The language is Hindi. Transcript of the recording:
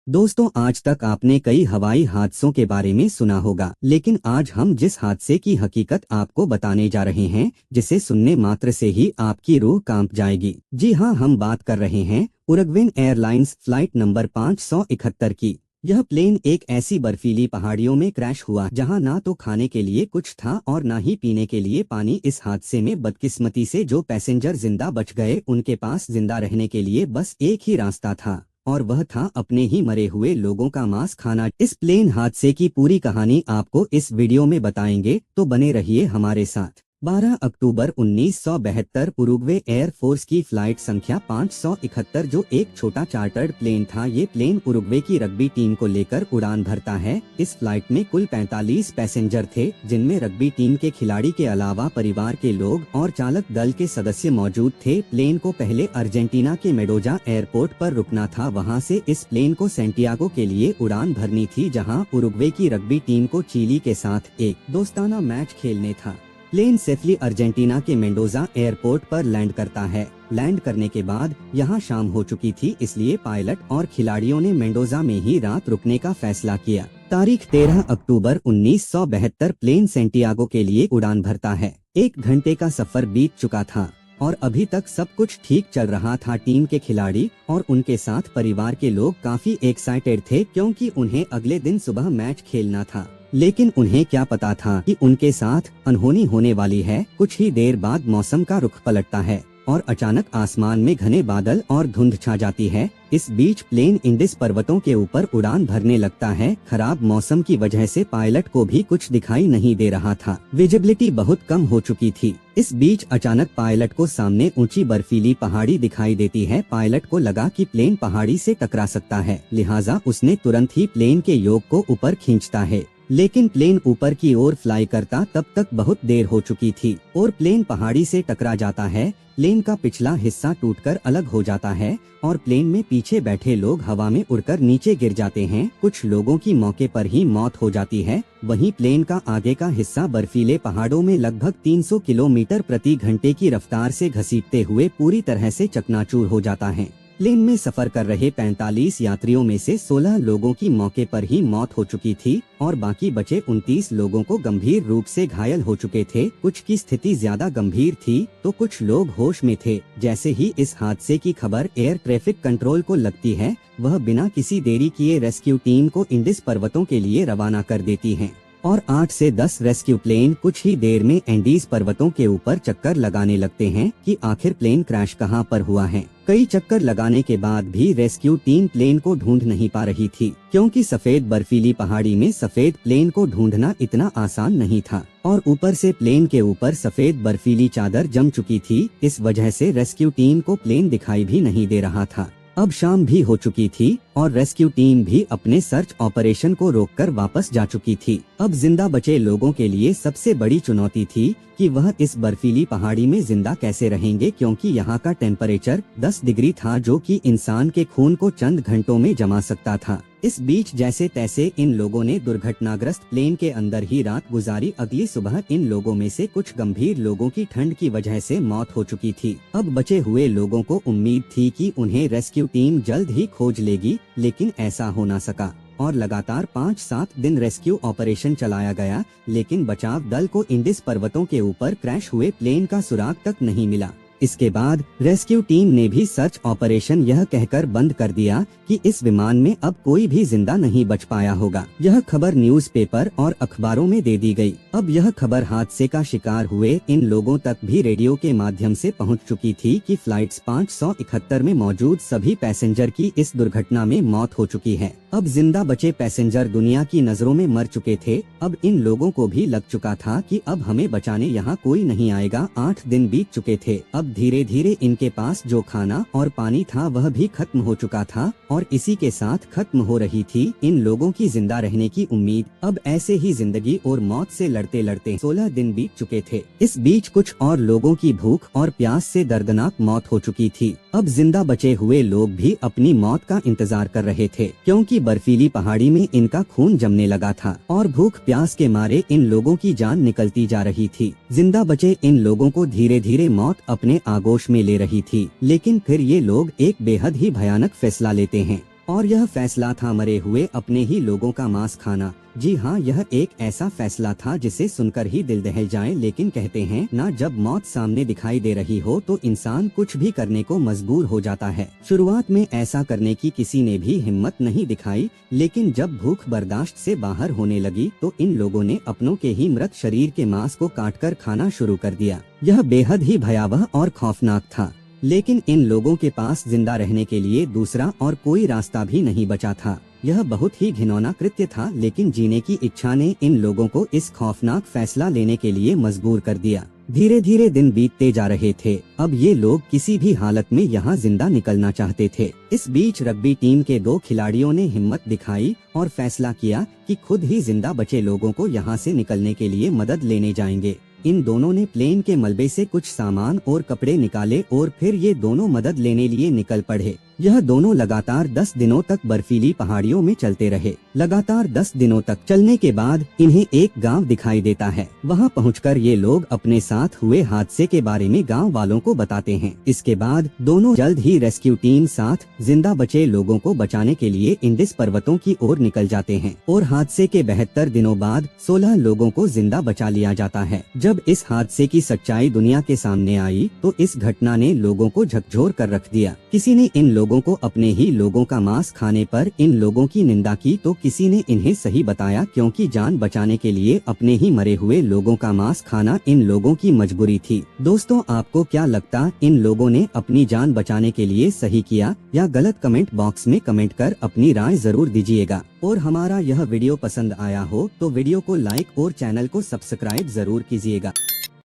दोस्तों, आज तक आपने कई हवाई हादसों के बारे में सुना होगा, लेकिन आज हम जिस हादसे की हकीकत आपको बताने जा रहे हैं, जिसे सुनने मात्र से ही आपकी रूह कांप जाएगी। जी हाँ, हम बात कर रहे हैं उरुग्वेन एयरलाइंस फ्लाइट नंबर 571 की। यह प्लेन एक ऐसी बर्फीली पहाड़ियों में क्रैश हुआ जहां ना तो खाने के लिए कुछ था और ना ही पीने के लिए पानी। इस हादसे में बदकिस्मती से जो पैसेंजर जिंदा बच गए, उनके पास जिंदा रहने के लिए बस एक ही रास्ता था, और वह था अपने ही मरे हुए लोगों का मांस खाना। इस प्लेन हादसे की पूरी कहानी आपको इस वीडियो में बताएंगे, तो बने रहिए हमारे साथ। 12 अक्टूबर 1972 उरुग्वे एयरफोर्स की फ्लाइट संख्या 571, जो एक छोटा चार्टर्ड प्लेन था। ये प्लेन उरुग्वे की रग्बी टीम को लेकर उड़ान भरता है। इस फ्लाइट में कुल 45 पैसेंजर थे, जिनमें रग्बी टीम के खिलाड़ी के अलावा परिवार के लोग और चालक दल के सदस्य मौजूद थे। प्लेन को पहले अर्जेंटीना के मेडोजा एयरपोर्ट पर रुकना था। वहां से इस प्लेन को सेंटियागो के लिए उड़ान भरनी थी, जहां उरुग्वे की रग्बी टीम को चिली के साथ एक दोस्ताना मैच खेलने था। प्लेन सेफली अर्जेंटीना के मेंडोजा एयरपोर्ट पर लैंड करता है। लैंड करने के बाद यहां शाम हो चुकी थी, इसलिए पायलट और खिलाड़ियों ने मेंडोजा में ही रात रुकने का फैसला किया। तारीख 13 अक्टूबर 1972 प्लेन सेंटियागो के लिए उड़ान भरता है। 1 घंटे का सफर बीत चुका था और अभी तक सब कुछ ठीक चल रहा था। टीम के खिलाड़ी और उनके साथ परिवार के लोग काफी एक्साइटेड थे, क्योंकि उन्हें अगले दिन सुबह मैच खेलना था। लेकिन उन्हें क्या पता था कि उनके साथ अनहोनी होने वाली है। कुछ ही देर बाद मौसम का रुख पलटता है और अचानक आसमान में घने बादल और धुंध छा जाती है। इस बीच प्लेन इंडिस पर्वतों के ऊपर उड़ान भरने लगता है। खराब मौसम की वजह से पायलट को भी कुछ दिखाई नहीं दे रहा था। विजिबिलिटी बहुत कम हो चुकी थी। इस बीच अचानक पायलट को सामने ऊंची बर्फीली पहाड़ी दिखाई देती है। पायलट को लगा कि प्लेन पहाड़ी से टकरा सकता है, लिहाजा उसने तुरंत ही प्लेन के योक को ऊपर खींचता है। लेकिन प्लेन ऊपर की ओर फ्लाई करता तब तक बहुत देर हो चुकी थी और प्लेन पहाड़ी से टकरा जाता है। प्लेन का पिछला हिस्सा टूटकर अलग हो जाता है और प्लेन में पीछे बैठे लोग हवा में उड़कर नीचे गिर जाते हैं। कुछ लोगों की मौके पर ही मौत हो जाती है। वहीं प्लेन का आगे का हिस्सा बर्फीले पहाड़ों में लगभग 300 किलोमीटर प्रति घंटे की रफ्तार से घसीटते हुए पूरी तरह से चकनाचूर हो जाता है। प्लेन में सफर कर रहे 45 यात्रियों में से 16 लोगों की मौके पर ही मौत हो चुकी थी और बाकी बचे 29 लोगों को गंभीर रूप से घायल हो चुके थे। कुछ की स्थिति ज्यादा गंभीर थी तो कुछ लोग होश में थे। जैसे ही इस हादसे की खबर एयर ट्रैफिक कंट्रोल को लगती है, वह बिना किसी देरी किए रेस्क्यू टीम को इंडिस पर्वतों के लिए रवाना कर देती है और 8 से 10 रेस्क्यू प्लेन कुछ ही देर में एंडीज पर्वतों के ऊपर चक्कर लगाने लगते हैं कि आखिर प्लेन क्रैश कहां पर हुआ है। कई चक्कर लगाने के बाद भी रेस्क्यू टीम प्लेन को ढूंढ नहीं पा रही थी, क्योंकि सफेद बर्फीली पहाड़ी में सफेद प्लेन को ढूंढना इतना आसान नहीं था और ऊपर से प्लेन के ऊपर सफेद बर्फीली चादर जम चुकी थी। इस वजह से रेस्क्यू टीम को प्लेन दिखाई भी नहीं दे रहा था। अब शाम भी हो चुकी थी और रेस्क्यू टीम भी अपने सर्च ऑपरेशन को रोककर वापस जा चुकी थी। अब जिंदा बचे लोगों के लिए सबसे बड़ी चुनौती थी कि वह इस बर्फीली पहाड़ी में जिंदा कैसे रहेंगे, क्योंकि यहाँ का टेम्परेचर 10 डिग्री था, जो कि इंसान के खून को चंद घंटों में जमा सकता था। इस बीच जैसे तैसे इन लोगों ने दुर्घटनाग्रस्त प्लेन के अंदर ही रात गुजारी। अगली सुबह इन लोगों में से कुछ गंभीर लोगों की ठंड की वजह से मौत हो चुकी थी। अब बचे हुए लोगों को उम्मीद थी कि उन्हें रेस्क्यू टीम जल्द ही खोज लेगी, लेकिन ऐसा हो ना सका और लगातार 5-7 दिन रेस्क्यू ऑपरेशन चलाया गया, लेकिन बचाव दल को इंडिस पर्वतों के ऊपर क्रैश हुए प्लेन का सुराग तक नहीं मिला। इसके बाद रेस्क्यू टीम ने भी सर्च ऑपरेशन यह कहकर बंद कर दिया कि इस विमान में अब कोई भी जिंदा नहीं बच पाया होगा। यह खबर न्यूज़पेपर और अखबारों में दे दी गई। अब यह खबर हादसे का शिकार हुए इन लोगों तक भी रेडियो के माध्यम से पहुंच चुकी थी कि फ्लाइट 571 में मौजूद सभी पैसेंजर की इस दुर्घटना में मौत हो चुकी है। अब जिंदा बचे पैसेंजर दुनिया की नजरों में मर चुके थे। अब इन लोगों को भी लग चुका था कि अब हमें बचाने यहाँ कोई नहीं आएगा। 8 दिन बीत चुके थे। अब धीरे धीरे इनके पास जो खाना और पानी था वह भी खत्म हो चुका था और इसी के साथ खत्म हो रही थी इन लोगों की जिंदा रहने की उम्मीद। अब ऐसे ही जिंदगी और मौत से लड़ते लड़ते 16 दिन बीत चुके थे। इस बीच कुछ और लोगों की भूख और प्यास से दर्दनाक मौत हो चुकी थी। अब जिंदा बचे हुए लोग भी अपनी मौत का इंतजार कर रहे थे, क्योंकि बर्फीली पहाड़ी में इनका खून जमने लगा था और भूख प्यास के मारे इन लोगों की जान निकलती जा रही थी। जिंदा बचे इन लोगों को धीरे धीरे मौत अपने आगोश में ले रही थी, लेकिन फिर ये लोग एक बेहद ही भयानक फैसला लेते हैं और यह फैसला था मरे हुए अपने ही लोगों का मांस खाना। जी हाँ, यह एक ऐसा फैसला था जिसे सुनकर ही दिल दहल जाए, लेकिन कहते हैं ना, जब मौत सामने दिखाई दे रही हो तो इंसान कुछ भी करने को मजबूर हो जाता है। शुरुआत में ऐसा करने की किसी ने भी हिम्मत नहीं दिखाई, लेकिन जब भूख बर्दाश्त से बाहर होने लगी तो इन लोगों ने अपनों के ही मृत शरीर के मांस को काटकर खाना शुरू कर दिया। यह बेहद ही भयावह और खौफनाक था, लेकिन इन लोगों के पास जिंदा रहने के लिए दूसरा और कोई रास्ता भी नहीं बचा था। यह बहुत ही घिनौना कृत्य था, लेकिन जीने की इच्छा ने इन लोगों को इस खौफनाक फैसला लेने के लिए मजबूर कर दिया। धीरे धीरे दिन बीतते जा रहे थे। अब ये लोग किसी भी हालत में यहाँ जिंदा निकलना चाहते थे। इस बीच रग्बी टीम के 2 खिलाड़ियों ने हिम्मत दिखाई और फैसला किया कि खुद ही जिंदा बचे लोगों को यहाँ से निकलने के लिए मदद लेने जाएंगे। इन दोनों ने प्लेन के मलबे से कुछ सामान और कपड़े निकाले और फिर ये दोनों मदद लेने लिए निकल पड़े। यह दोनों लगातार 10 दिनों तक बर्फीली पहाड़ियों में चलते रहे। लगातार 10 दिनों तक चलने के बाद इन्हें एक गांव दिखाई देता है। वहां पहुंचकर ये लोग अपने साथ हुए हादसे के बारे में गांव वालों को बताते हैं। इसके बाद दोनों जल्द ही रेस्क्यू टीम साथ जिंदा बचे लोगों को बचाने के लिए इंडिस पर्वतों की ओर निकल जाते हैं और हादसे के 72 दिनों बाद 16 लोगों को जिंदा बचा लिया जाता है। जब इस हादसे की सच्चाई दुनिया के सामने आई तो इस घटना ने लोगों को झकझोर कर रख दिया। किसी ने इन लोगों को अपने ही लोगों का मांस खाने पर इन लोगों की निंदा की तो किसी ने इन्हें सही बताया, क्योंकि जान बचाने के लिए अपने ही मरे हुए लोगों का मांस खाना इन लोगों की मजबूरी थी। दोस्तों, आपको क्या लगता, इन लोगों ने अपनी जान बचाने के लिए सही किया या गलत? कमेंट बॉक्स में कमेंट कर अपनी राय जरूर दीजिएगा। और हमारा यह वीडियो पसंद आया हो तो वीडियो को लाइक और चैनल को सब्सक्राइब जरूर कीजिएगा।